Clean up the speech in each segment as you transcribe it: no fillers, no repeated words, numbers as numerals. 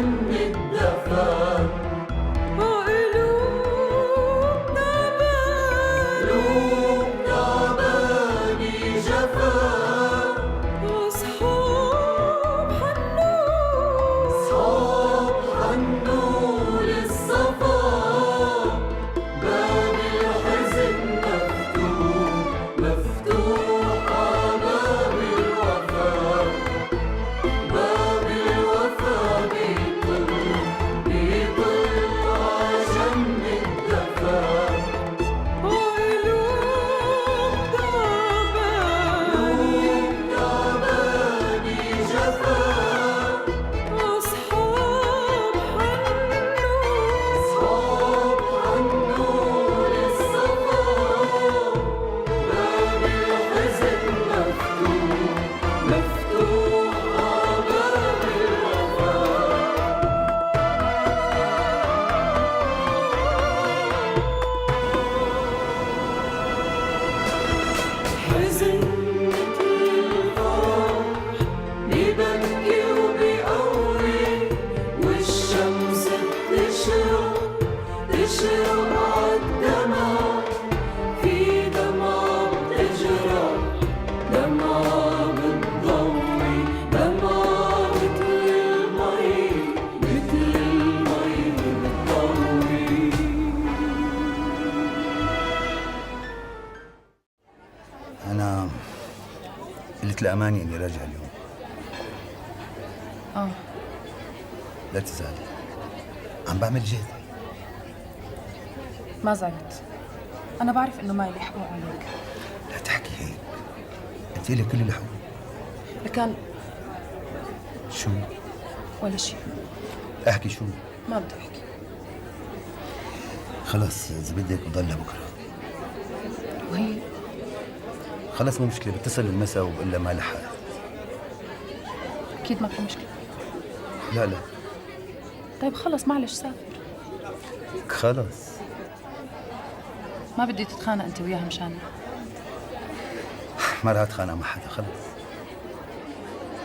عشان نتدفى. قلوب تعبانة جفا، صحاب حنوا للصفا، باب الحزن مفتوح باب الوفا، باب الوفا بيطل عشان نتدفى. قلوب تعبانة جفا، صحاب حنوا للصفا، باب الحزن مفتوح باب الوفا. حزن مثل الفرح بيبكي وبيقوي، والشمس تشرق عالدمع، في دمعة بتجرح، دمعة بتضوي، دمعة مثل المي بتضوي. أنا قلت لأماني إني راجع اليوم. لا تزعل، عم بعمل جهدي. ما زعلت. أنا بعرف إنه ما لي حقوق عليك، لا تحكي هيك، أنت لي كل الحقوق. لكن شو؟ ولا شيء. أحكي شو؟ ما بدي أحكي. خلص إذا بدك بضل لبكرة. وهي خلص مو مشكلة، بتصل المساء وبقول لها ما لحقت. أكيد ما في مشكلة. لا طيب خلص معلش سافر. خلص. ما بدي تتخانق أنت وياها مشاني. ما رح أتخانق مع حدا، خلص.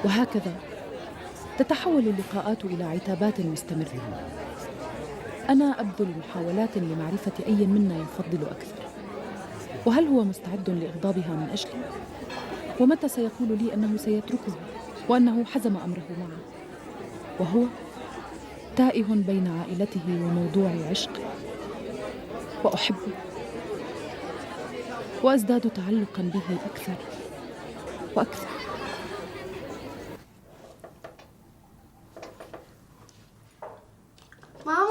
وهكذا تتحول اللقاءات إلى عتابات مستمرة. أنا أبذل محاولات لمعرفة أي منا يفضل أكثر، وهل هو مستعد لإغضابها من أجلي، ومتى سيقول لي أنه سيتركه وأنه حزم أمره معه، وهو تائه بين عائلته وموضوع عشقه. وأحبه وأزداد تعلقاً به أكثر وأكثر. ماما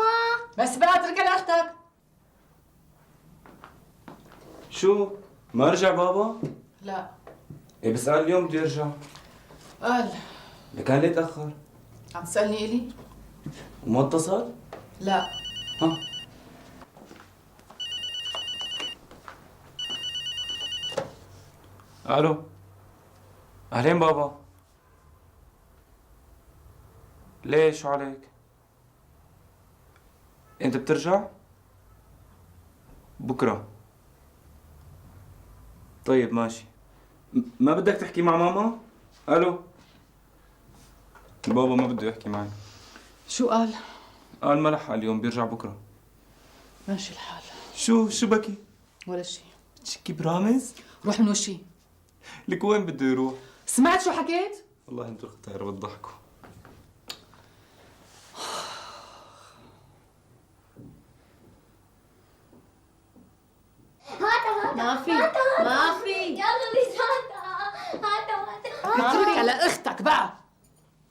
بس بقى اتركها لاختك. شو؟ ما رجع بابا؟ لا ايه بس قال اليوم بده يرجع. قال. لكان ليه تأخر؟ عم تسألني إلي؟ وما اتصل؟ لا. ها الو، اهلين بابا. ليش شو عليك؟ انت بترجع؟ بكره. طيب ماشي. ما بدك تحكي مع ماما؟ الو، بابا ما بده يحكي معي. شو قال؟ قال ما لحق اليوم، بيرجع بكره. ماشي الحال. شو بكي؟ ولا شيء. تشكي برامز؟ روح من وشي. لك وين بده يروح؟ سمعت شو حكيت؟ والله انتوا الختاير بتضحكوا. ما في يلا ليش هاتها اتركها لأختك بقى.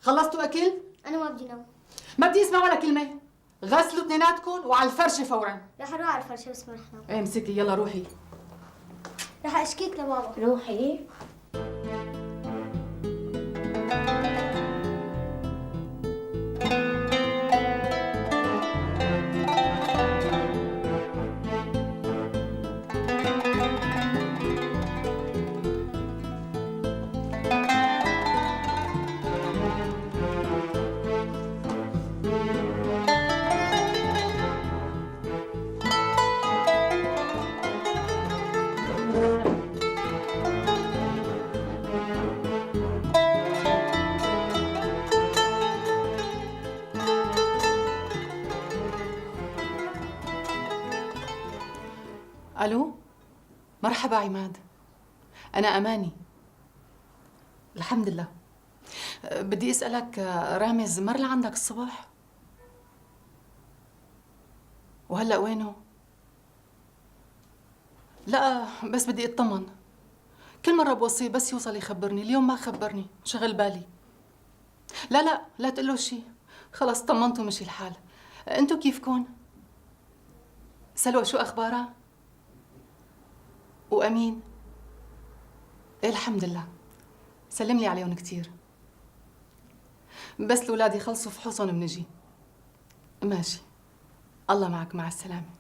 خلصتوا أكل؟ انا ما بدي نوم. ما بدي اسمع ولا كلمة. غسلوا اثنيناتكم وعلى الفرشة فورا. رح اروح على الفرشة بس ما رح نوم. ايه امسكي يلا روحي. رح اشكيك لبابا. روحي. الو، مرحبا عماد، انا اماني. الحمد لله. بدي اسالك، رامز مر لعندك الصبح؟ وهلا وينه؟ لا بس بدي اطمن، كل مرة بوصيه بس يوصل يخبرني، اليوم ما خبرني، شغل بالي. لا تقول شيء، خلص طمنته مشي الحال. انتو كيفكن؟ سلوى شو اخبارها؟ وامين؟ ايه الحمد لله، سلم لي عليهم كثير. بس الاولاد يخلصوا فحوصهم بنجي. ماشي، الله معك، مع السلامة.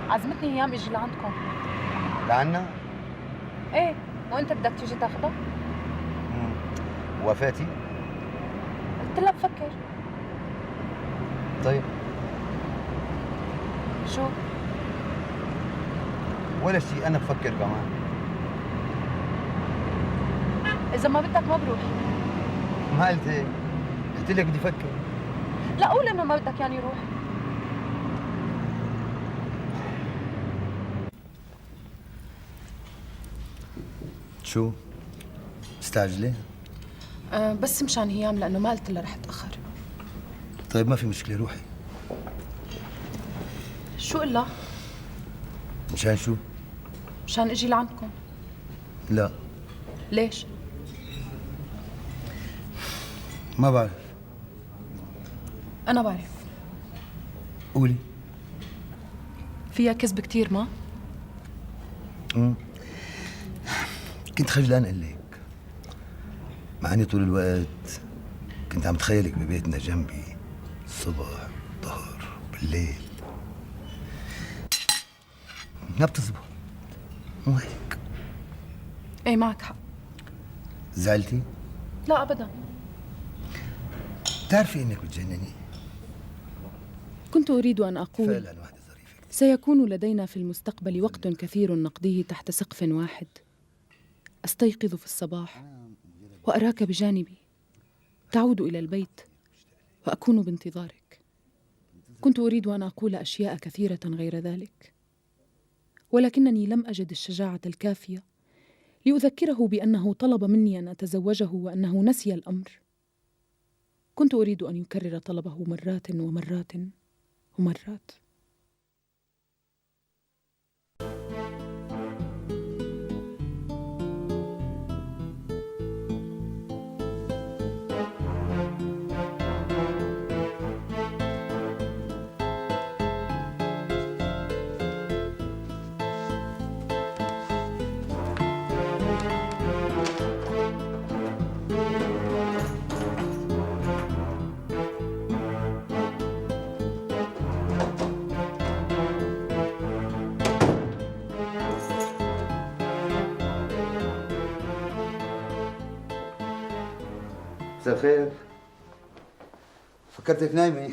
عزمتني ايام اجي لعندكم. لعنا؟ ايه، وانت بدك تيجي تاخذها؟ وفاتي؟ قلت لها بفكر. طيب شو؟ ولا شيء، انا بفكر كمان. اذا ما بدك ما بروح. ما قلت هيك، قلت لك بدي افكر. لا قول انه ما بدك يعني روح. شو؟ مستعجلة؟ بس مشان هيام، لانه ما قلت لها رح اتاخر. طيب ما في مشكلة، روحي. شو قلها؟ مشان شو؟ مشان اجي لعندكم. لا ليش؟ ما بعرف. انا بعرف. قولي. فيها كذب كتير ما؟ كنت خجلان اقول لك، مع اني طول الوقت كنت عم تخيلك ببيتنا جنبي، الصبح، الظهر، بالليل. ما بتزبط، مو هيك. ايه معك حق. زعلتي؟ لا ابدا. بتعرفي انك بتجنني؟ كنت أريد أن أقول فعلا واحدة ظريفة كتير. سيكون لدينا في المستقبل وقت كثير نقضيه تحت سقف واحد. أستيقظ في الصباح وأراك بجانبي، تعود إلى البيت وأكون بانتظارك. كنت أريد أن أقول أشياء كثيرة غير ذلك، ولكنني لم أجد الشجاعة الكافية لأذكره بأنه طلب مني أن أتزوجه وأنه نسي الأمر. كنت أريد أن يكرر طلبه مرات ومرات ومرات. مساء الخير. فكرتك نايمة؟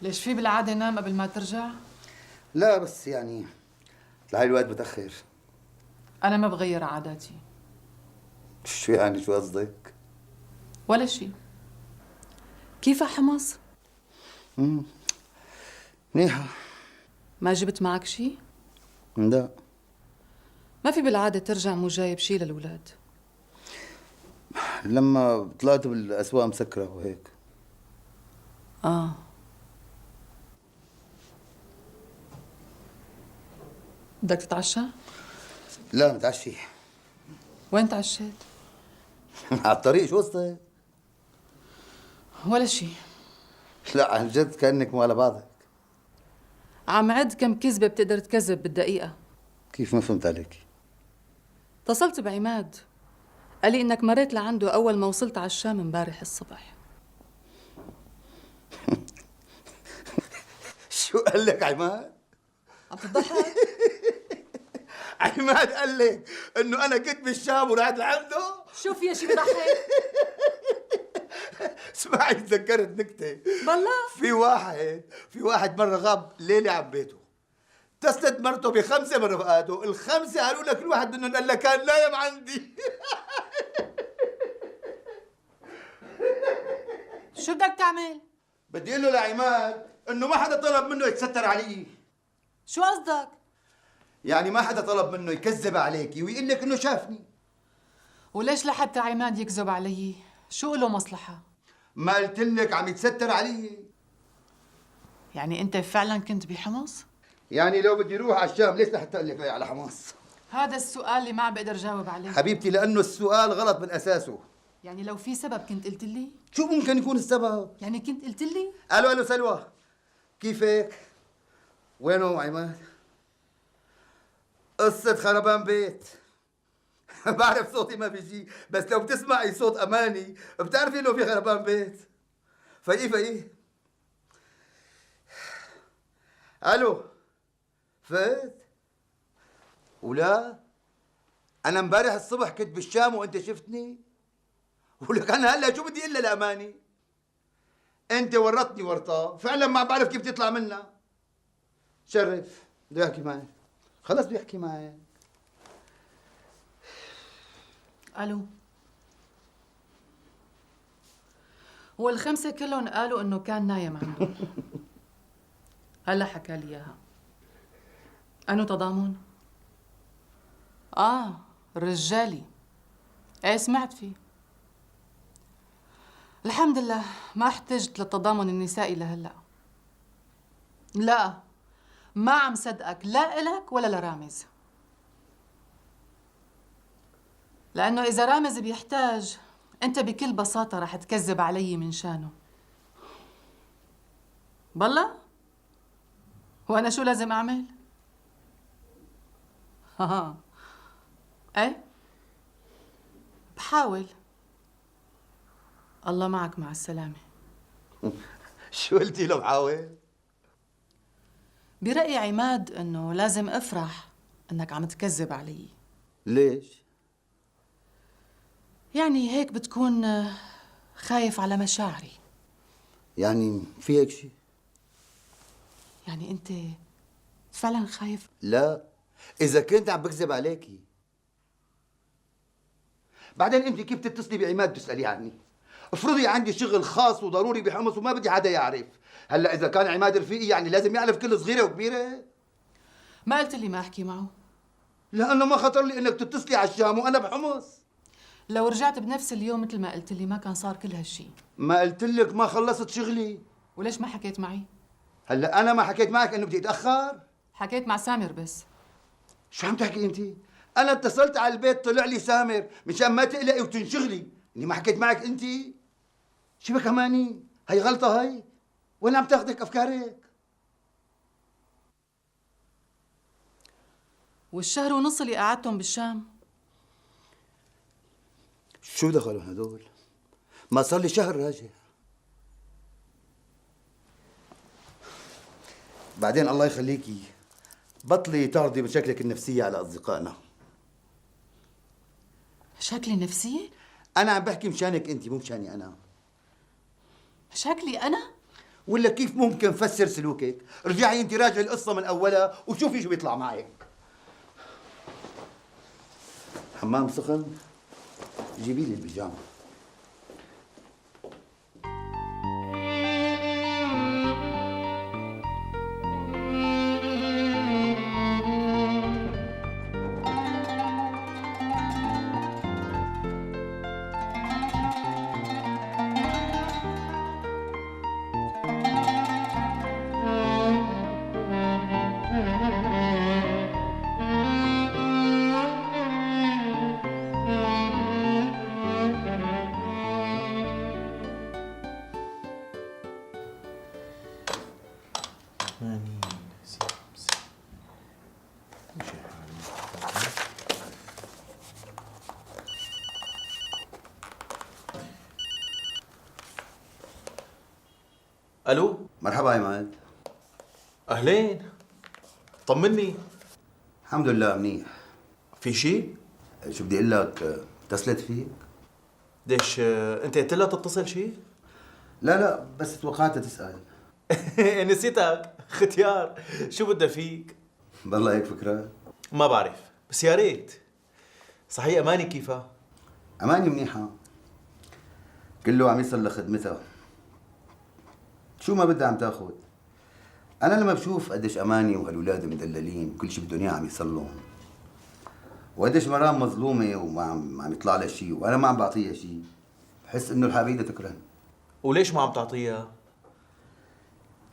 ليش في بالعادة نام قبل ما ترجع؟ لا بس يعني لهي الوقت متأخر. أنا ما بغير عاداتي. شو يعني، شو قصدك؟ ولا شيء. كيف حمص؟ منيحة. ما جبت معك شيء؟ لا. ما في بالعادة ترجع مو جايب شيء للأولاد. لما طلعت بالأسواق مسكرة وهيك. بدك تتعشى؟ لا متعشي. وين تعشيت؟ على الطريق، شو قصدك؟ ولا شيء. لا عن جد كأنك مو على بعضك. عم عد كم كذبة بتقدر تكذب بالدقيقة. كيف؟ ما فهمت عليك. اتصلت بعماد، قال لي انك مريت لعنده اول ما وصلت على الشام امبارح الصبح. شو قال لك عماد؟ عم تضحك؟ عماد قال لك انه انا كنت بالشام ورحت لعنده؟ شو في شيء بضحك؟ اسمعي، تذكرت نكته. بالله؟ في واحد مره غاب ليله عن بيته، اتصلت مرته ب5 من رفقاته، ال5 قالوا لك كل واحد منهم قال لك كان نايم عندي. شو بدك تعمل؟ بدي اقول له لعماد انه ما حدا طلب منه يتستر علي. شو قصدك؟ يعني ما حدا طلب منه يكذب عليكي ويقول لك انه شافني. وليش لحتى عماد يكذب علي؟ شو له مصلحة؟ ما قلت لك عم يتستر علي؟ يعني انت فعلا كنت بحمص؟ يعني لو بدي روح على الشام ليش لحتى اقول لك لا على حماس؟ هذا السؤال اللي ما عم بقدر جاوب عليه. حبيبتي لانه السؤال غلط من اساسه. يعني لو في سبب كنت قلت لي؟ شو ممكن يكون السبب؟ يعني كنت قلت لي؟ الو الو سلوى، كيفك؟ وينه عماد؟ قصة خربان بيت. بعرف صوتي ما في شيء، بس لو بتسمعي صوت اماني بتعرفي انه في خربان بيت. فايه فايه؟ الو فات؟ ولا انا امبارح الصبح كنت بالشام وانت شفتني؟ ولك انا هلا شو بدي الا لاماني؟ انت ورطني ورطه فعلا ما بعرف كيف تطلع منها. شرف بده يحكي معي. خلص بده يحكي معي. الو. وال5 كلهم قالوا انه كان نايم عندهم. هلا حكى لي اياها. انو تضامن؟ رجالي. ايه سمعت فيه. الحمد لله ما احتجت للتضامن النسائي لهلا. لا ما عم صدقك لا إلك ولا لرامز. لأنه إذا رامز بيحتاج أنت بكل بساطة رح تكذب علي من شانه. بالله؟ وأنا شو لازم أعمل؟ إيه؟ بحاول. الله معك مع السلامة. شو قلتي له بحاول؟ برأي عماد إنه لازم أفرح إنك عم تكذب علي. ليش؟ يعني هيك بتكون خايف على مشاعري. يعني في هيك شيء؟ يعني أنت فعلا خايف؟ لا، إذا كنت عم بكذب عليكي. بعدين أنت كيف تتصلي بعماد تسأليه عني؟ افرضي عندي شغل خاص وضروري بحمص وما بدي حدا يعرف. هلا إذا كان عماد رفيقي يعني لازم يعرف كل صغيرة وكبيرة؟ ما قلت لي ما أحكي معه؟ لأنه ما خطر لي إنك تتصلي على الشام وأنا بحمص. لو رجعت بنفس اليوم مثل ما قلت لي ما كان صار كل هالشيء. ما قلت لك ما خلصت شغلي؟ وليش ما حكيت معي؟ هلا أنا ما حكيت معك إنه بدي أتأخر؟ حكيت مع سامر بس. شو عم تحكي أنت؟ أنا اتصلت على البيت طلع لي سامر مشان ما تقلقي وتنشغلي، إني ما حكيت معك أنت؟ شو بك أماني؟ هي غلطة هي؟ وين عم تاخذك أفكارك؟ والشهر ونص اللي قعدتهم بالشام؟ شو دخلوا هدول؟ ما صار لي شهر راجع. بعدين الله يخليكي بطلي تعرضي مشاكلك النفسية على أصدقائنا. مشاكلي النفسية؟ أنا عم بحكي مشانك أنت مو مشاني أنا. مشاكلي أنا؟ ولا كيف ممكن فسر سلوكك؟ رجعي أنت راجعي القصة من أولها وشوفي شو بيطلع معك. حمام سخن؟ جيبي لي البيجامة. الو. مرحبا عماد. اهلين. طمني. الحمد لله منيح. في شيء؟ شو بدي اقول لك، اتصلت فيك؟ ليش انت قلت لها تتصل شيء؟ لا بس توقعت تسأل. نسيتك ختيار. شو بدها فيك؟ بالله هيك فكرة؟ ما بعرف، بس يا ريت. صحيح أماني كيفها؟ أماني منيحة، كله عم يصل لخدمتها، شو ما بدها عم تاخذ. أنا لما بشوف قديش أماني وهالولاد مدللين كل شيء بدهم إياه عم يصلون، وقديش مرام مظلومة وما عم يطلع لها شيء وأنا ما عم بعطيها شيء، بحس إنه الحياة بإيدها تكرهني. وليش ما عم تعطيها؟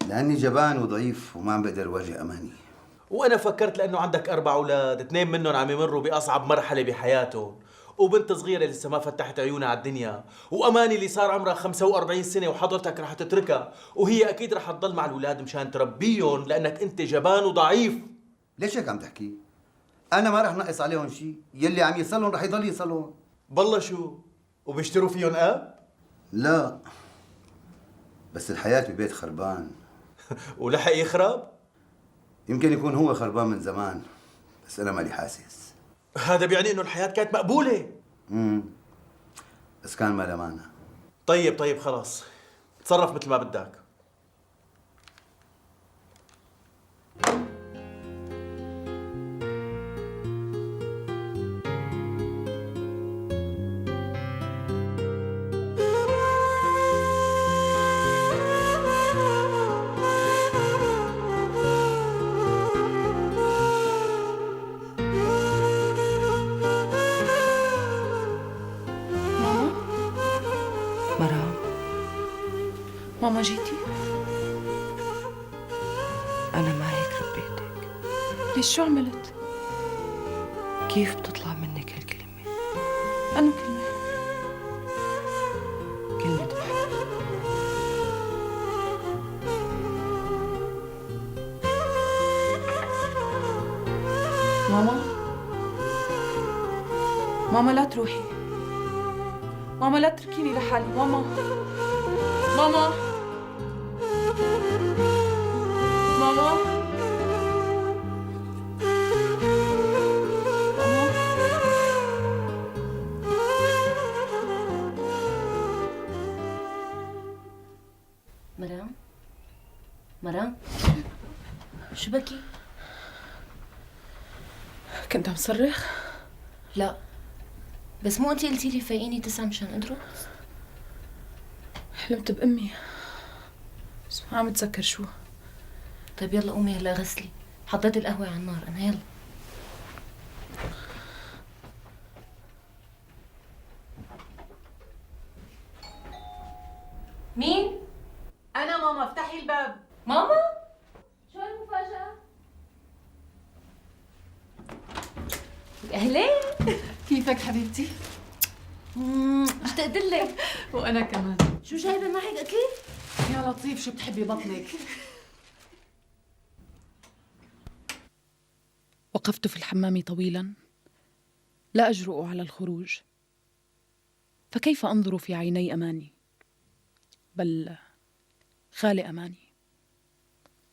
لأني جبان وضعيف وما عم بقدر أواجه أماني. وأنا فكرت لأنه عندك 4 أولاد، 2 منهم عم يمروا بأصعب مرحلة بحياتهم، وبنت صغيرة لسه ما فتحت عيونها على الدنيا، وأماني اللي صار عمرها 45 سنة وحضرتك رح تتركها، وهي أكيد رح تضل مع الأولاد مشان تربيهم لأنك أنت جبان وضعيف. ليش هيك عم تحكي؟ أنا ما رح نقص عليهم شيء، يلي عم يصلون رح يضل يصلون. بالله شو؟ وبيشتروا فيهم أب؟ لا، بس الحياة ببيت خربان. ولحق يخرب؟ يمكن يكون هو خربان من زمان، بس أنا مالي حاسس. هذا بيعني إنه الحياة كانت مقبولة. بس كان ما لها معنى. طيب خلاص، تصرف مثل ما بدك. مرام، ماما جيتي؟ أنا ما هيك ربيتك. ليش شو عملت؟ كيف بتطلع منك هالكلمة؟ أنو كلمة؟ كلمة بحبك. ماما، ماما لا تروحي، ماما لا تتركيني لحالي. ماما، ماما، ماما، مرام شو بكي؟ كنت عم صرخ؟ لا بس مو انتي قلتي لي فايقيني 9 مشان ادرس؟ حلمت بأمي بس ما عم اتذكر شو. طيب يلا قومي هلا غسلي، حطيت القهوة على النار انا. يلا مين؟ أنا ماما، افتحي الباب. ماما؟ شو المفاجأة؟ أهلين. كيفك حبيبتي؟ اشتقت لك. وأنا كمان. شو جايبة معك أكل؟ يا لطيف شو بتحبي بطنك؟ وقفت في الحمام طويلا لا أجرؤ على الخروج، فكيف أنظر في عيني أماني، بل خال أماني؟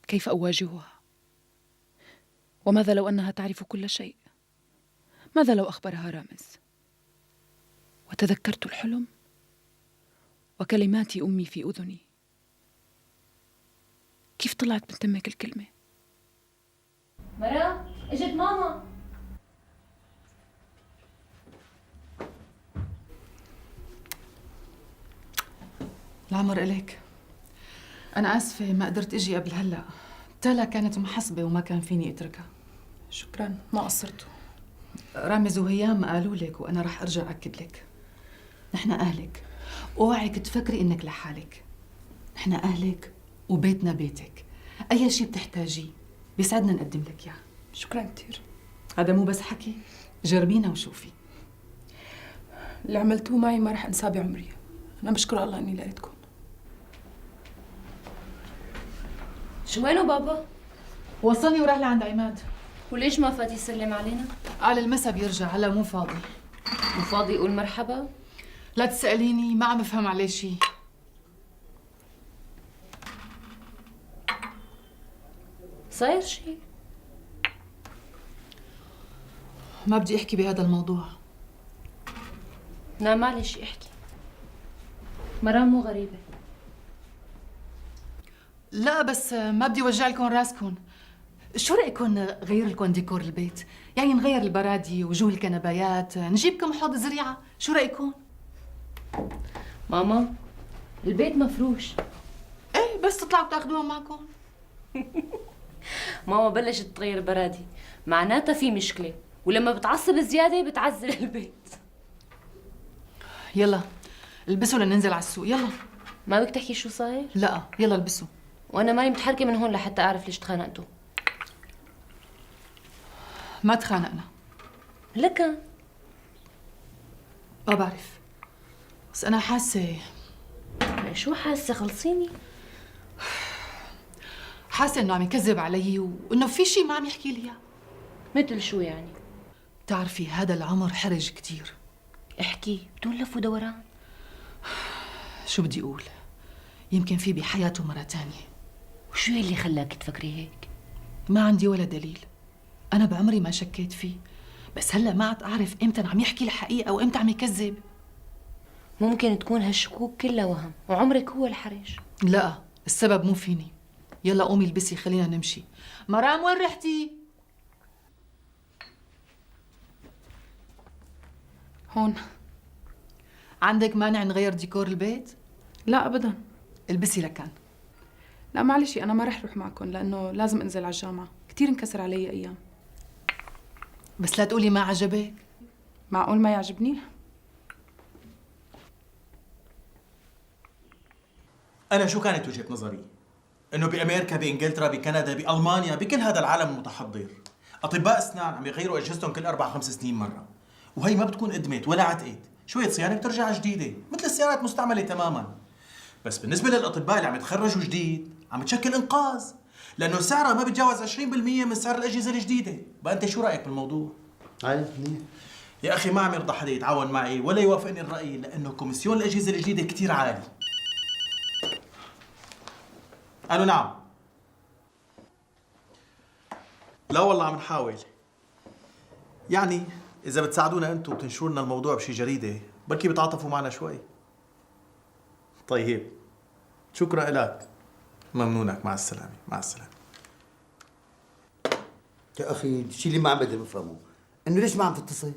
كيف أواجهها؟ وماذا لو أنها تعرف كل شيء؟ ماذا لو أخبرها رامز؟ وتذكرت الحلم وكلمات أمي في أذني. كيف طلعت من تمك الكلمة؟ مرام اجت ماما. العمر إليك. أنا آسفة ما قدرت أجي قبل هلأ، تالا كانت محسبة وما كان فيني أتركها. شكراً، ما قصرتوا. رامز وهيام قالوا لك وأنا رح أرجع أكد لك. نحن أهلك، اوعك تفكري إنك لحالك. نحن أهلك وبيتنا بيتك، أي شيء بتحتاجيه بيسعدنا نقدم لك إياه. شكراً كتير. هذا مو بس حكي، جربينا وشوفي. اللي عملتوه معي ما رح أنساه بعمري. أنا بشكر الله إني لقيتكم. شو وينه بابا؟ وصلني وراح لعند عماد. وليش ما فات يسلم علينا؟ قال المسا بيرجع، هلا مو فاضي. مو فاضي يقول مرحبا؟ لا تسأليني، ما عم بفهم عليه شيء. صاير شيء؟ ما بدي احكي بهذا الموضوع. لا معلش احكي. مرام مو غريبة. لا بس ما بدي وجع لكم راسكم. شو رأيكم غير لكم ديكور البيت؟ يعني نغير البرادي وجوه الكنبايات، نجيب كم حوض زريعة، شو رأيكم؟ ماما البيت مفروش. ايه بس تطلعوا تاخذوها معكم. ماما بلشت تغير برادي، معناتها في مشكلة، ولما بتعصب زيادة بتعزل البيت. يلا البسوا لننزل على السوق، يلا. ما بدك تحكي شو صاير؟ لا يلا البسوا. وانا ماني متحركة من هون لحتى اعرف ليش تخانقتوا. ما تخانقنا. لكن ما بعرف، بس أنا حاسة. شو حاسة؟ خلصيني. حاسة إنه عم يكذب علي وإنه في شيء ما عم يحكي لي إياه. مثل شو يعني؟ بتعرفي هذا العمر حرج كتير. احكي بدون لف ودوران. شو بدي أقول؟ يمكن في بحياته مرة تانية. وشو اللي خلاك تفكري هيك؟ ما عندي ولا دليل. أنا بعمري ما شكيت فيه، بس هلا ما عاد أعرف إمتى عم يحكي الحقيقة وإمتى عم يكذب. ممكن تكون هالشكوك كلها وهم، وعمرك هو الحرج. لا، السبب مو فيني. يلا قومي البسي خلينا نمشي. مرام وين رحتي؟ هون. عندك مانع نغير ديكور البيت؟ لا أبدا. البسي لكان. لا معلش، أنا ما رح أروح معكم لأنه لازم أنزل على الجامعة، كتير انكسر علي أيام. بس لا تقولي ما عجبك. معقول ما يعجبني؟ أنا شو كانت وجهة نظري؟ إنه بأمريكا، بإنجلترا، بكندا، بألمانيا، بكل هذا العالم المتحضر، أطباء أسنان عم يغيروا أجهزتهم كل 4-5 سنين مرة، وهي ما بتكون قدمت ولا عتقت، شوية صيانة بترجع جديدة، مثل السيارات مستعملة تماماً. بس بالنسبة للأطباء اللي عم يتخرجوا جديد، عم تشكل إنقاذ، لأنه سعرها ما بتجاوز 20% من سعر الأجهزة الجديدة. بقى أنت شو رأيك بالموضوع؟ هاي منيح. يا أخي ما عم يرضى حدا يتعاون معي ولا يوافقني الرأي، لأنه كوميسيون الأجهزة الجديدة كتير عالي. قالوا نعم. لا والله عم نحاول. يعني إذا بتساعدونا أنتم وبتنشروا لنا الموضوع بشي جريدة، بركي بتعاطفوا معنا شوي. طيب، شكرا لك. ممنونك، مع السلامة، مع السلامة. يا أخي الشيء اللي ما عم بقدر بفهمه إنه ليش ما عم تتصل؟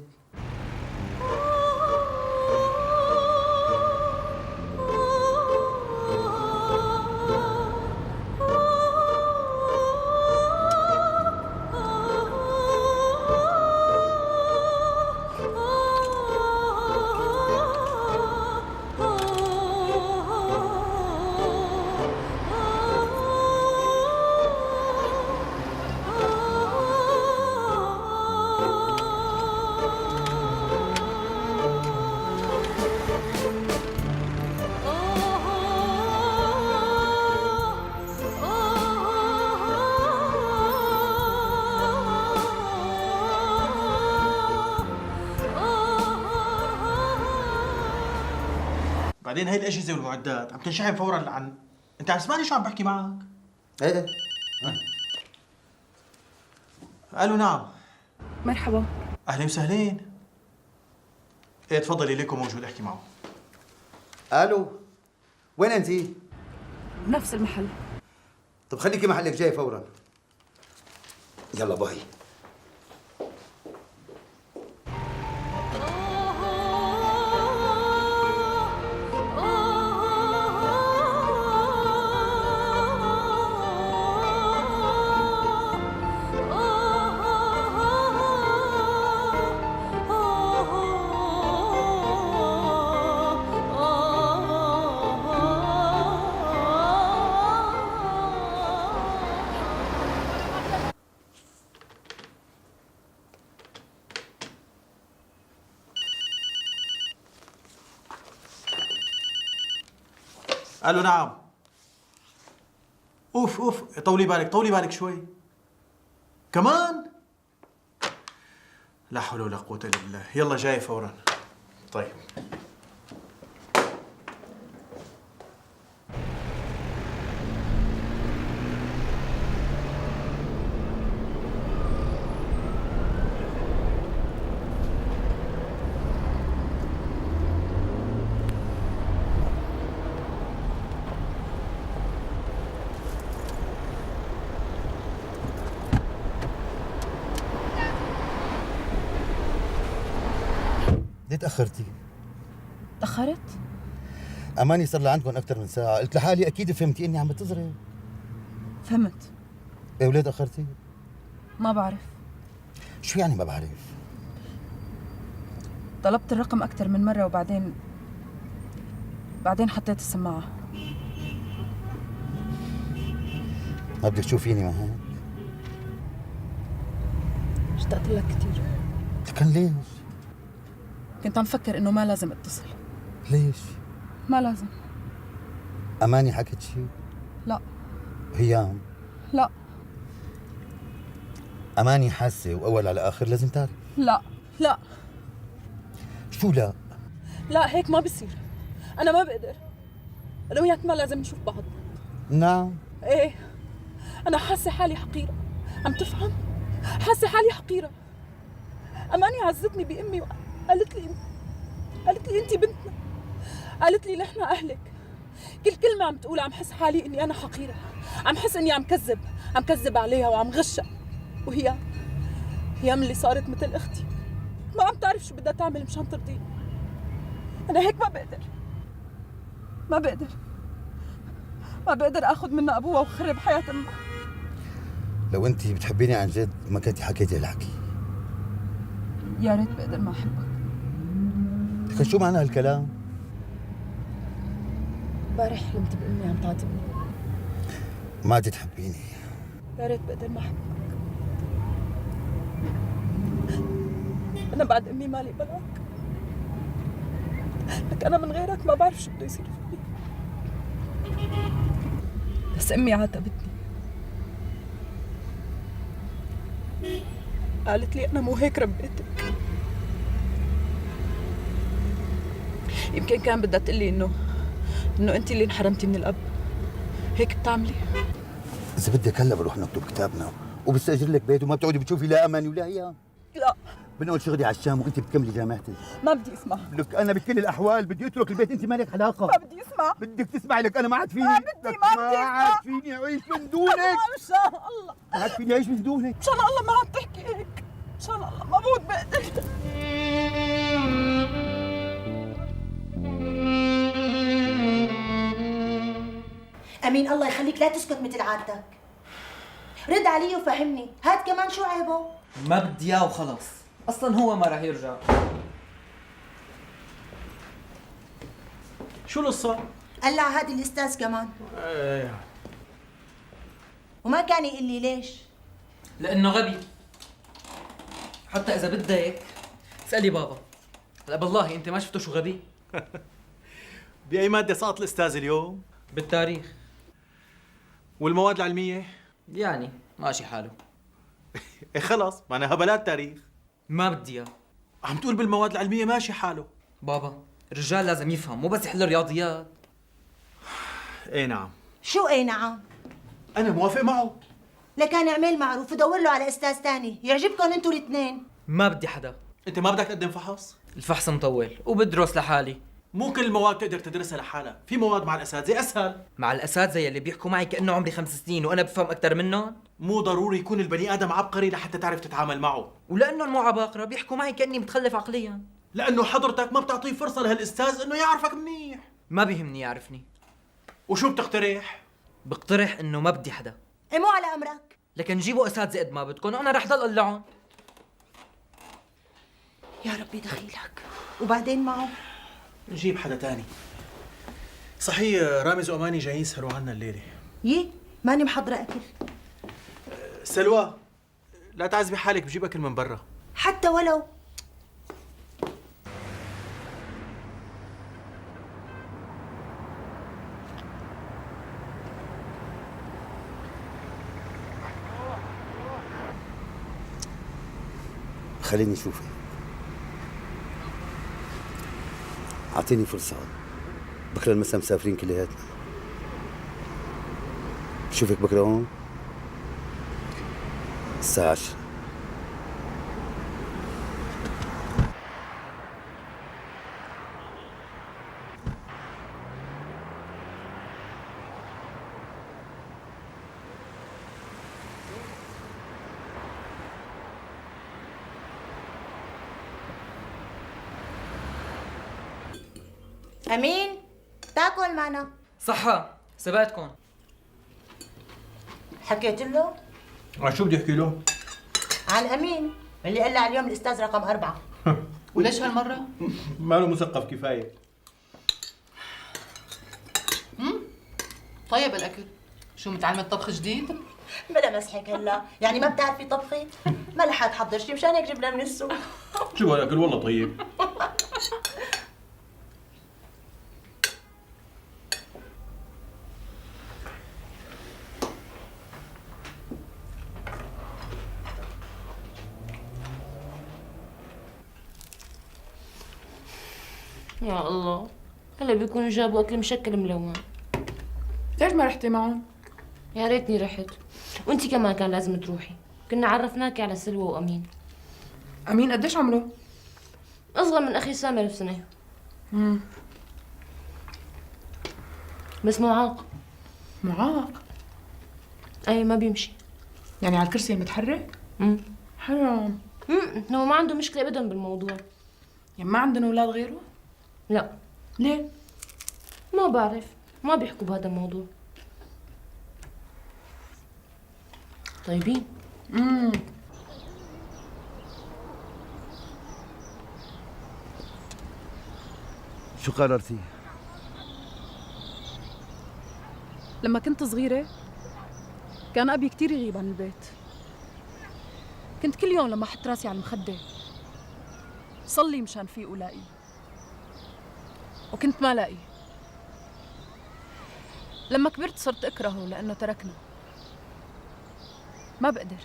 بعدين هاي الأجهزة والمعدات عم تنشحن فورا عن. أنت عم تسمعني شو عم بحكي معك؟ إيه. قالوا نعم. مرحبا. أهلين وسهلين. إيه تفضلي، ليكو موجود، احكي معه. ألو، وين أنتِ؟ بنفس المحل. طب خليكي محلك، جاي فورا. يلا باي. قالوا نعم. اوف اوف، طولي بالك، طولي بالك شوي. كمان؟ لا حول ولا قوة إلا بالله. يلا جاي فورا. طيب. ليه تأخرتي؟ تأخرت؟ أماني صار لعندكم أكثر من ساعة، قلت لحالي أكيد فهمتي إني عم بتظرف. فهمت. إيه وليه تأخرتي؟ ما بعرف. شو يعني ما بعرف؟ طلبت الرقم أكثر من مرة وبعدين حطيت السماعة. ما بدك تشوفيني ما هيك؟ اشتقت لك كثير. كان ليش؟ كنت عم فكر إنه ما لازم اتصل. ليش؟ ما لازم. أماني حكت شيء؟ لا. هيام؟ لا. أماني حاسة وأول على آخر لازم تعرف. لا. لا. شو لا؟ لا هيك ما بصير. أنا ما بقدر. أنا وياك ما لازم نشوف بعض. نعم. إيه. أنا حاسة حالي حقيرة. عم تفهم؟ حاسة حالي حقيرة. أماني عزتني بأمي وقالت لي أنت بنتنا. قالت لي نحن أهلك. كل كلمة عم تقولها عم حس حالي إني أنا حقيرة. عم حس إني عم كذب عليها وعم غشها. وهي من اللي صارت مثل أختي. ما عم تعرف شو بدها تعمل مشان ترضيني. أنا هيك ما بقدر آخذ منها أبوها وخرب حياة أمها. لو أنت بتحبيني عن جد ما كنتي حكيتي الحكي. يا ريت بقدر ما أحبك. لكن شو معنى هالكلام؟ امبارح حلمت بأمي عم تعاتبني. ما عاد تحبيني. يا ريت بقدر ما أحبك. أنا بعد أمي مالي بلاك. لك أنا من غيرك ما بعرف شو بده يصير فيني. بس أمي عاتبتني. قالت لي أنا مو هيك ربيتك. يمكن كان بدها تقول لي إنه أنت اللي انحرمتي من الأب. هيك بتعملي؟ إذا بدك هلا بروح نكتب كتابنا وبستأجر لك بيت وما بتقعدي بتشوفي لا أماني ولا هيام. لا. بنقول شغلي على الشام وأنت بتكملي جامعتك. ما بدي أسمع. لك أنا بكل الأحوال بدي أترك البيت، أنت مالك علاقة. ما بدي أسمع. بدك تسمعي لك أنا ما عاد فيني. ما بدي ما عاد فيني أعيش من دونك. مشان الله. ما عاد فيني أعيش من دونك. مشان الله ما عم تحكي هيك. مشان الله ما بموت بقدر. أمين الله يخليك لا تسكت مثل عادتك. رد علي وفهمني، هاد كمان شو عيبه؟ ما بدي اياه وخلص، اصلا هو ما راح يرجع. شو القصة؟ قلع هاد الأستاذ كمان. وما كان يقول لي ليش؟ لانه غبي. حتى اذا بدك اسالي بابا. هلا بالله انت ما شفته شو غبي؟ بأي مادة سقط الأستاذ اليوم؟ بالتاريخ. والمواد العلمية؟ يعني ماشي حاله. إيه خلص معناها هبلات تاريخ. ما بدي اياه. عم تقول بالمواد العلمية ماشي حاله. بابا الرجال لازم يفهم، مو بس يحل رياضيات. ايه نعم. شو ايه نعم؟ أنا موافق معه. لكان اعمل معروف ودور له على أستاذ تاني يعجبكم انتوا الاثنين. ما بدي حدا. أنت ما بدك تقدم فحص؟ الفحص مطول وبدرس لحالي. مو كل المواد تقدر تدرسها لحالها، في مواد مع الأساتذة أسهل. مع الاساتذه يلي بيحكوا معي كانه عمري 5 سنين وانا بفهم اكثر منهم. مو ضروري يكون البني آدم عبقري لحتى تعرف تتعامل معه. ولانهم مو عباقره بيحكوا معي كاني متخلف عقليا. لأنه حضرتك ما بتعطيه فرصة لهالأستاذ إنه يعرفك منيح. ما بيهمني يعرفني. وشو بتقترح؟ بقترح انه ما بدي حدا. إيه مو على أمرك. لكن جيبوا اساتذه قد ما بدكم وانا رح ضل قلعهم. يا ربي دخيلك. وبعدين معه؟ نجيب حدا تاني. صحيح رامز وأماني جايين يسهروا عنا الليلة. يي ماني محضرة أكل. سلوى لا تعذبي حالك، بجيب أكل من برا. حتى ولو. خليني أشوفك. أعطيني فرصة. بكرة المساء مسافرين كلياتنا. بشوفك بكرة هون الساعة 10. امين تاكل معنا. صحة سبقتكم. حكيت له عن شو بدي احكي له؟ عن امين اللي قال لي اليوم الاستاذ رقم 4. وليش هالمرة؟ ما له مثقف كفايه. طيب الأكل. شو متعلمة طبخ جديد؟ بلا مسحك هلا، يعني ما بتعرفي طبخي؟ ما لحد حضر شي مشان هيك جبنا من السوق. شو هالاكل والله طيب. يا الله، هلا بيكونوا جابوا اكل مشكل ملون. ليش ما رحتي معهم؟ يا ريتني رحت، وانتي كمان كان لازم تروحي. كنا عرفناكي على سلوى وامين. امين قديش عمره؟ اصغر من اخي سامر بسنه. بس معاق. معاق؟ اي ما بيمشي. يعني على الكرسي المتحرك؟ حرام. هو ما عنده مشكله ابدا بالموضوع. يعني ما عندنا اولاد غيره؟ لا. ليه؟ ما بعرف، ما بيحكوا بهذا الموضوع. طيبين. شو قررتي؟ لما كنت صغيرة كان أبي كتير يغيب عن البيت. كنت كل يوم لما أحط راسي على المخدة صلي مشان فيق ولاقي، وكنت ما لاقي. لما كبرت صرت أكرهه لأنه تركنا. ما بقدر.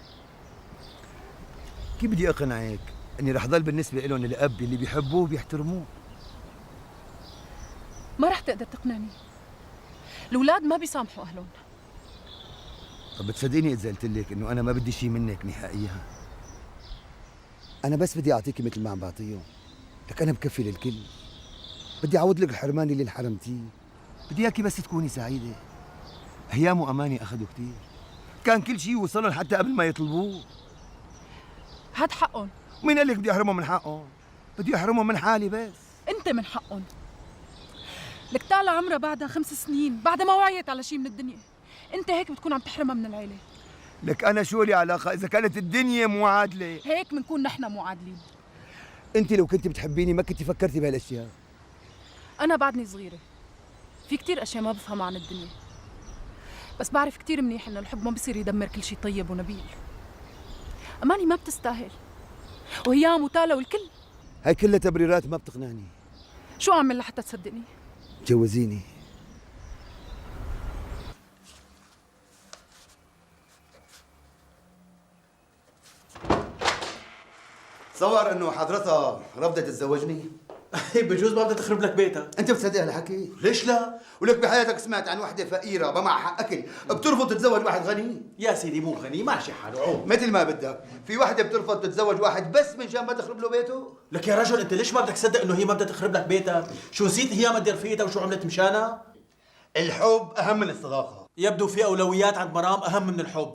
كيف بدي أقنعك إني رح ضل بالنسبة لهم الأب اللي بيحبوه وبيحترموه؟ ما رح تقدر تقنعني. الأولاد ما بيسامحوا أهلهم. طب بتصدقيني إذا قلت لك إنه أنا ما بدي شيء منك نهائيا؟ أنا بس بدي أعطيكي مثل ما عم بعطيهم، لك أنا بكفي للكل. بدي أعوض لك الحرمان اللي انحرمتيه. بدي إياكي بس تكوني سعيدة. هيام وأماني أخذوا كتير، كان كل شيء وصلهم حتى قبل ما يطلبوه. هاد حقهم. مين قال لك بدي أحرمهم من حقهم؟ بدي أحرمهم من حالي بس. أنت من حقهم. لك تعلى عمرها بعدها 5 سنين بعد ما وعيت على شيء من الدنيا. أنت هيك بتكون عم تحرمها من العيلة. لك أنا شو لي علاقة إذا كانت الدنيا مو عادلة؟ هيك بنكون نحن مو عادلين. أنت لو كنت بتحبيني ما كنت فكرتي بهالأشياء. أنا بعدني صغيرة، في كتير أشياء ما بفهمها عن الدنيا، بس بعرف كتير منيح إنه الحب ما بصير يدمر كل شيء طيب ونبيل. أماني ما بتستاهل، وهيام وتالا والكل. هاي كلها تبريرات ما بتقنعني. شو أعمل لحتى تصدقني؟ تجوزيني. تصور انه حضرتها رفضت تتزوجني؟ بجوز ما بدها تخرب لك بيتك. انت بتصدق هالحكي؟ ليش لا؟ ولك بحياتك سمعت عن وحده فقيره ما معها حق اكل بترفض تتزوج واحد غني؟ يا سيدي مو غني ماشي حاله عوض. مثل ما بدك، في وحده بترفض تتزوج واحد بس من شان ما تخرب له بيته؟ لك يا رجل انت ليش ما بدك تصدق انه هي ما بدها تخرب لك بيتك؟ شو نسيت هي قد رفيقتها وشو عملت مشانها؟ الحب اهم من الصداقه. يبدو في اولويات عند مرام اهم من الحب.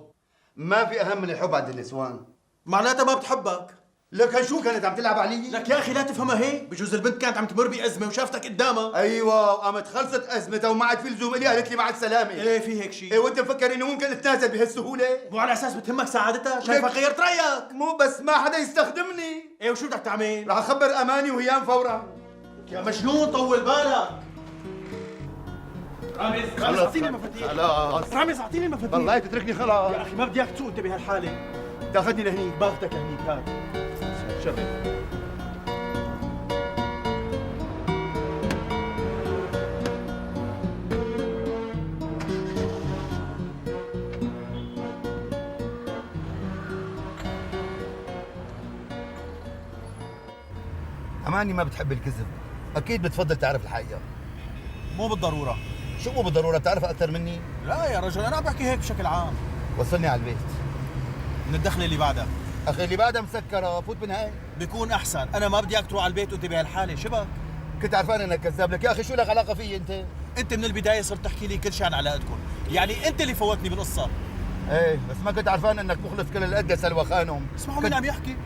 ما في اهم من الحب عند النسوان. معناتها ما بتحبك. لك شو كانت عم تلعب علي؟ لك يا اخي لا تفهمها هيك، بجوز البنت كانت عم تمر بازمه وشافتك قدامها. ايوه وقامت خلصت ازمتها وما عاد في لزوم الي، قالت لي مع السلامه. ايه في هيك شيء. ايه وانت مفكر انه ممكن اتنازل بهالسهوله؟ مو على اساس بتهمك سعادتها؟ شايفها غيرت رايك. مو بس ما حدا يستخدمني. ايه وشو بدك تعمل؟ رح اخبر اماني وهيام فورا. يا مجنون طول بالك. رامز اعطيني المفاتيح. خلاص رامز اعطيني المفاتيح. والله تتركني خلاص. يا اخي ما بدي اياك تسوق انت بهالحاله. تاخذني لهنيك. باخذك لهنيك هات. شرف. اماني ما بتحب الكذب، اكيد بتفضل تعرف الحقيقه. مو بالضروره. شو مو بالضروره بتعرفها اكثر مني؟ لا يا رجل انا بحكي هيك بشكل عام. وصلني على البيت. من الدخله اللي بعدها. اخي اللي بعدها مسكره، فوت من هاي. بيكون احسن، انا ما بدي اياك تروح على البيت وانت بهالحاله، شبك؟ كنت عرفان انك كذاب، لك يا اخي شو لك علاقه فيي انت؟ انت من البدايه صرت تحكي لي كل شيء عن علاقتكم، يعني انت اللي فوتني بالقصه. ايه بس ما كنت عرفان انك مخلص كل القد يا سلوى خانم. اسمعوا مين عم يحكي؟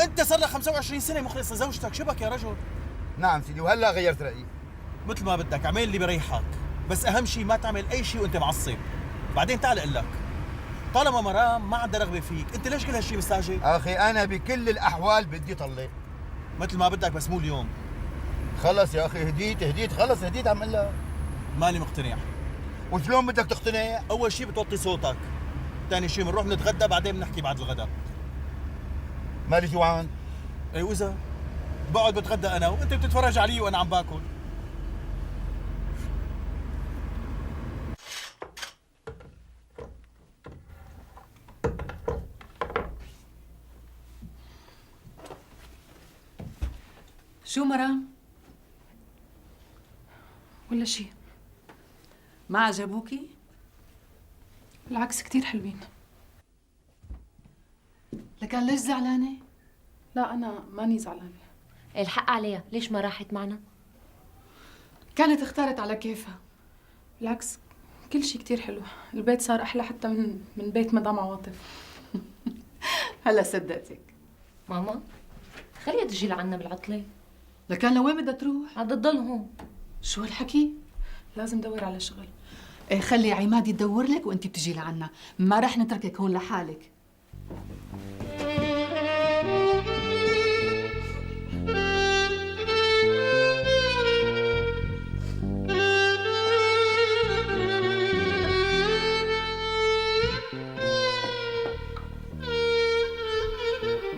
انت صار لك 25 سنه مخلص لزوجتك، شبك يا رجل؟ نعم سيدي وهلا غيرت رايي. مثل ما بدك، اعمل اللي بريحك، بس اهم شيء ما تعمل اي شيء وانت معصب. بعدين تعال اقول لك، طالما مرام ما عندها رغبه فيك، انت ليش كل هالشيء مستعجل؟ اخي انا بكل الاحوال بدي طلق. مثل ما بدك بس مو اليوم. خلص يا اخي، هديت خلص هديت عم اقول لك. ماني مقتنع. وشلون بدك تقتنع؟ اول شيء بتوطي صوتك، ثاني شيء بنروح نتغدى، بعدين بنحكي بعد الغداء. مالي جوعان. اي واذا بقعد بتغدى انا وانت بتتفرج علي وانا عم باكل. شو مرام؟ ولا شيء. ما عجبوكي؟ بالعكس كتير حلوين. لكان ليش زعلانة؟ لا أنا ماني زعلانة. الحق عليها، ليش ما راحت معنا؟ كانت اختارت على كيفها. بالعكس كل شيء كتير حلو، البيت صار أحلى حتى من بيت مدام عواطف. هلا صدقتك. ماما خليها تجي لعنا بالعطلة. لكان لوين بدها تروح؟ عاد تضل هون. شو هالحكي؟ لازم دور على شغل. ايه خلي عماد يدور لك وانت بتجي لعنا، ما رح نتركك هون لحالك.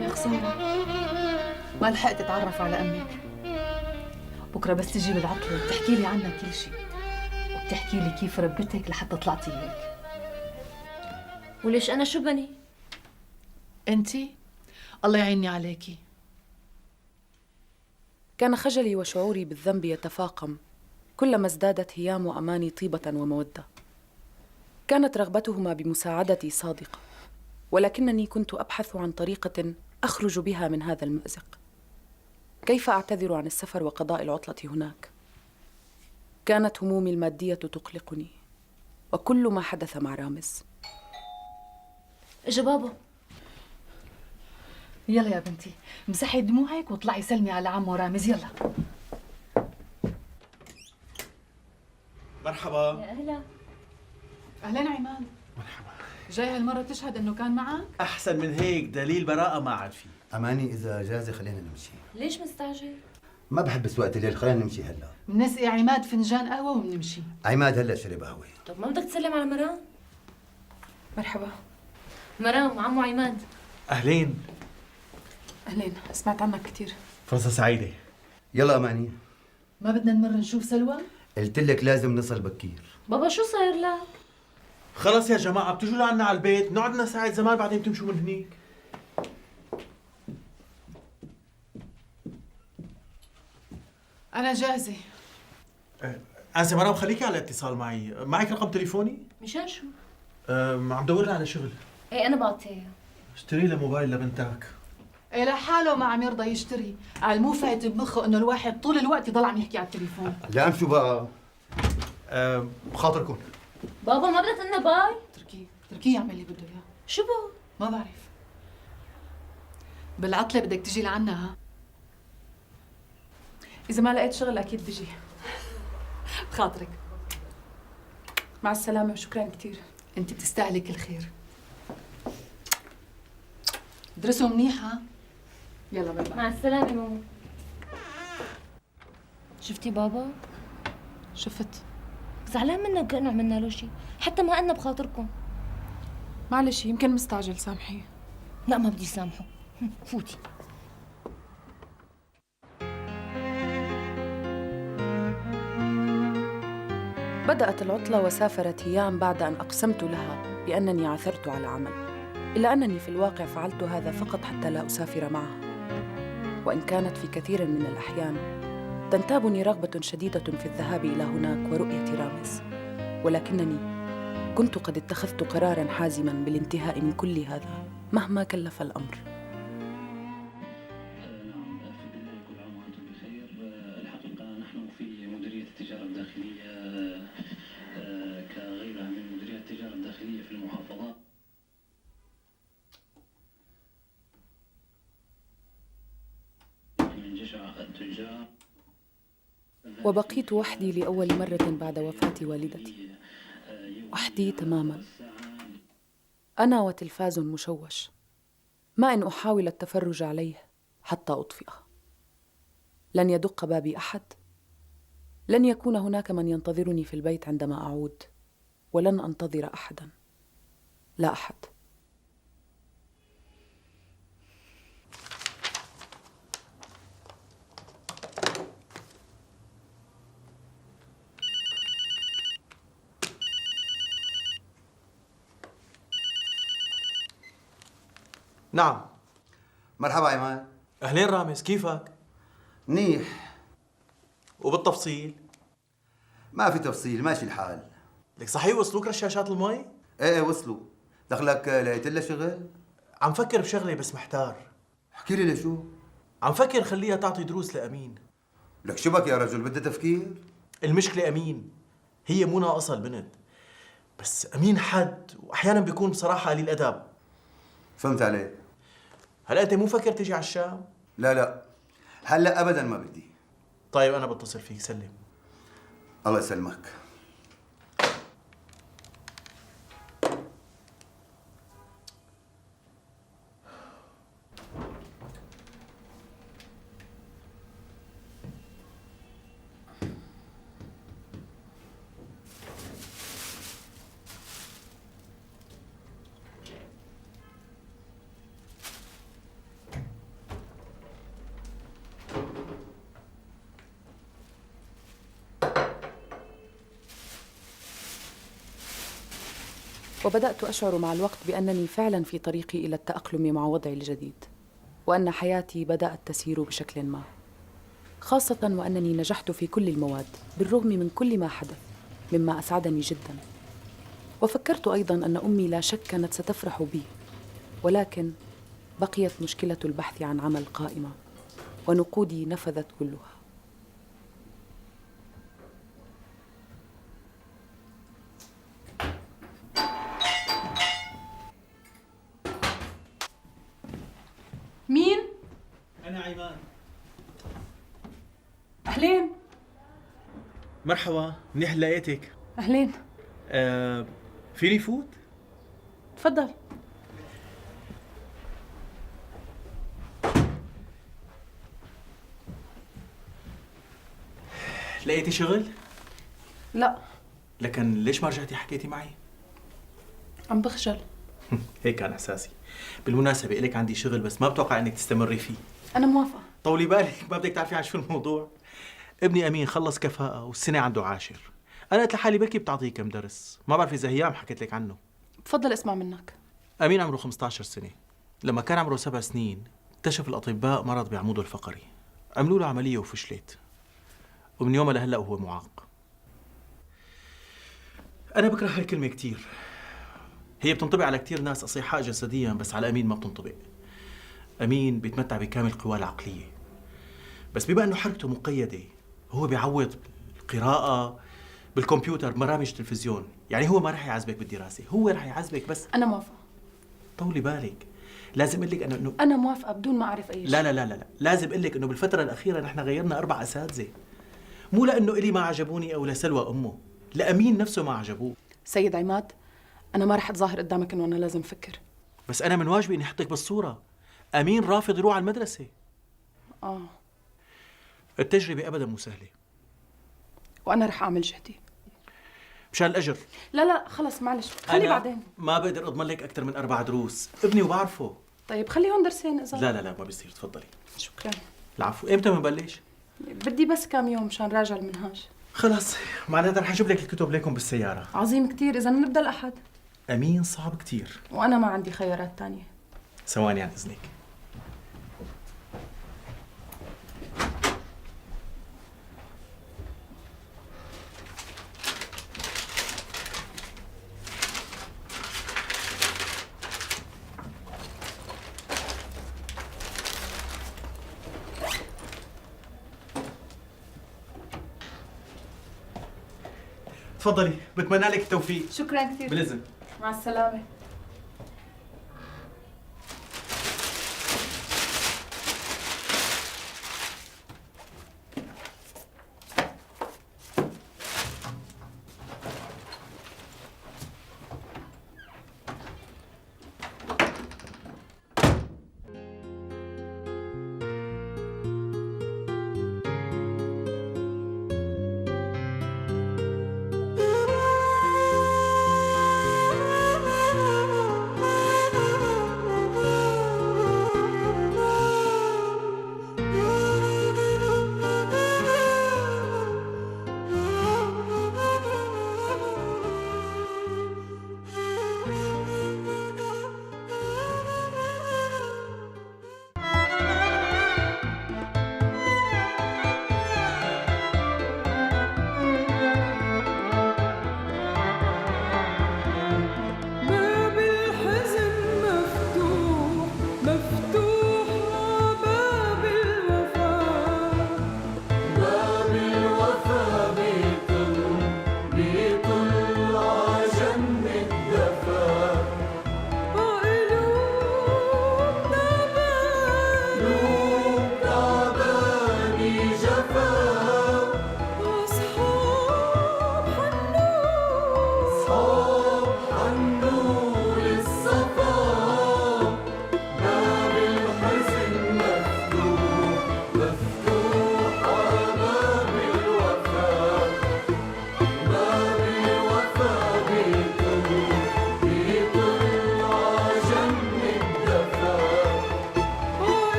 يا خسارة ما لحقت اتعرف على امك. بكره بس تجي بالعطله بتحكي لي عنها كل شيء، وبتحكي لي كيف ربتك لحتى طلعتي هيك. وليش أنا شو بني؟ انتي الله يعيني عليكي. كان خجلي وشعوري بالذنب يتفاقم كلما ازدادت هيام وأماني طيبة ومودة. كانت رغبتهما بمساعدتي صادقة، ولكنني كنت أبحث عن طريقة أخرج بها من هذا المأزق. كيف أعتذر عن السفر وقضاء العطلة هناك؟ كانت همومي المادية تقلقني، وكل ما حدث مع رامز. إجا بابا. يلا يا بنتي مسحي دموعك واطلعي سلمي على عمو رامز. يلا. مرحبا. يا أهلا. اهلا عماد. مرحبا. جاي هالمرة تشهد انه كان معك؟ احسن من هيك دليل براءة ما عاد فيه. اماني اذا جاهزه خلينا نمشي. ليش مستعجل؟ ما بحب وقت الليل، خلينا نمشي هلا. بنسقي عماد فنجان قهوة وبنمشي. عماد هلا شرب قهوه. طب ما بدك تسلم على مرام؟ مرحبا. مرام عمو عماد. اهلين. أهلين، سمعت عنك كتير. فرصة سعيدة. يلا اماني. ما بدنا نمر نشوف سلوى؟ قلت لك لازم نصل بكير. بابا شو صاير لك؟ خلص يا جماعة بتجوا لعنا على البيت، نقعد لنا ساعة زمان بعدين تمشوا من هنيك. أنا جاهزة. آسف مرام خليكي على اتصال معي، معك رقم تليفوني؟ مشان شو؟ عم دور على شغل. ايه أنا بعطيها. اشتري لها موبايل لبنتك. إيه لحاله ما عم يرضى يشتري، قال مو فايت بمخه إنه الواحد طول الوقت يضل عم يحكي على التليفون. لا شو بقى؟ بخاطركم. بابا ما بدك لنا باي؟ تركيه يعمل اللي بده إياه. شو بو؟ ما بعرف. بالعطلة بدك تجي لعنا ها؟ إذا ما لقيت شغل أكيد بجي. بخاطرك. مع السلامة وشكرا كتير. أنت بتستاهلي كل خير. درسوا منيح ها؟ يلا باي باي. مع السلامة ماما. شفتي بابا؟ شفت. زعلان منك كأنه عملنا له شيء، حتى ما قلنا بخاطركم. معلش يمكن مستعجل، سامحيه. لا ما بدي سامحه. فوتي. بدأت العطلة وسافرت هيام بعد أن أقسمت لها بأنني عثرت على عمل، إلا أنني في الواقع فعلت هذا فقط حتى لا أسافر معها. وإن كانت في كثير من الأحيان تنتابني رغبة شديدة في الذهاب إلى هناك ورؤية رامز، ولكنني كنت قد اتخذت قراراً حازماً بالانتهاء من كل هذا مهما كلف الأمر. وبقيت وحدي لأول مرة بعد وفاة والدتي، وحدي تماما، أنا وتلفاز مشوش، ما إن أحاول التفرج عليه حتى أطفئه. لن يدق بابي أحد، لن يكون هناك من ينتظرني في البيت عندما أعود، ولن أنتظر أحدا، لا أحد. نعم. مرحبا عماد. أهلين رامز، كيفك؟ منيح. وبالتفصيل؟ ما في تفصيل، ماشي الحال. لك صحيح وصلوك رشاشات المي؟ ايه وصلوا. دخلك لقيت لها شغل؟ عم فكر بشغلة بس محتار. احكي لي لشو؟ عم فكر خليها تعطي دروس لأمين. لك شو بك يا رجل، بدها تفكير؟ المشكلة أمين، هي مو ناقصة البنت، بس أمين حد وأحيانا بيكون بصراحة قليل أدب. فهمت عليك. هلا أنت مو فكر تيجي على الشام؟ لا هلا ابدا ما بدي. طيب أنا بتصل فيك، سلم. الله يسلمك. وبدأت أشعر مع الوقت بأنني فعلا في طريقي إلى التأقلم مع وضعي الجديد، وأن حياتي بدأت تسير بشكل ما، خاصة وأنني نجحت في كل المواد بالرغم من كل ما حدث، مما أسعدني جدا. وفكرت أيضا أن أمي لا شك كانت ستفرح بي، ولكن بقيت مشكلة البحث عن عمل قائمة، ونقودي نفذت كلها. مين؟ أنا عماد. أهلين. مرحبا، منيح لقيتك. أهلين. فيني فوت؟ تفضل. لقيتي شغل؟ لا. لكن ليش ما رجعتي حكيتي معي؟ عم بخجل. هيك كان إحساسي. بالمناسبة إلك عندي شغل بس ما بتوقع إنك تستمري فيه. أنا موافقة. طولي بالك، ما بدك تعرفي عن شو الموضوع. ابني أمين خلص كفاءة والسنة عنده 10. أنا قلت لحالي بركي بتعطيه كم درس، ما بعرف إذا هيام حكيت لك عنه. بفضل اسمع منك. أمين عمره 15 سنة. لما كان عمره 7 سنين اكتشف الأطباء مرض بعموده الفقري. عملوا له عملية وفشلت. ومن يومها لهلا وهو معاق. أنا بكره هالكلمة كتير. هي بتنطبق على كتير ناس أصحاء جسديا، بس على أمين ما بتنطبق. أمين بيتمتع بكامل قواه العقلية، بس بما أنه حركته مقيدة هو بيعوض بالقراءة، بالكمبيوتر، برامج تلفزيون. يعني هو ما رح يعذبك بالدراسة، هو رح يعذبك بس. أنا موافقة. طولي بالك، لازم أقول لك أنه أنا موافقة بدون ما أعرف أي شيء. لا، لازم أقول لك أنه بالفترة الأخيرة نحن غيرنا 4 أساتذة. مو لأنه إلي ما عجبوني أو لسلوى أمه، لأمين نفسه ما عجبوه. سيد عماد، أنا ما رح أتظاهر قدامك إنه أنا لازم أفكر. بس أنا من واجبي إني أحطك بالصورة. أمين رافض يروح على المدرسة. التجربة أبدا مو سهلة. وأنا رح أعمل جهدي. مشان الأجر. لا خلص معلش، خلي بعدين. ما بقدر أضمن لك أكثر من 4 دروس، ابني وبعرفه. طيب خلي هون درسين إذا. لا ما بيصير، تفضلي. شكرا. العفو. إمتى بنبلش؟ بدي بس كام يوم مشان راجع المنهاج. خلص، معناتها رح أجيب لك الكتب ليكم بالسيارة. عظيم كتير، إذا نبدأ الأحد. أمين صعب كتير. وأنا ما عندي خيارات تانية. ثواني عن إذنك. تفضلي، بتمنى لك التوفيق. شكرا كثير. بالإذن. مع السلامة.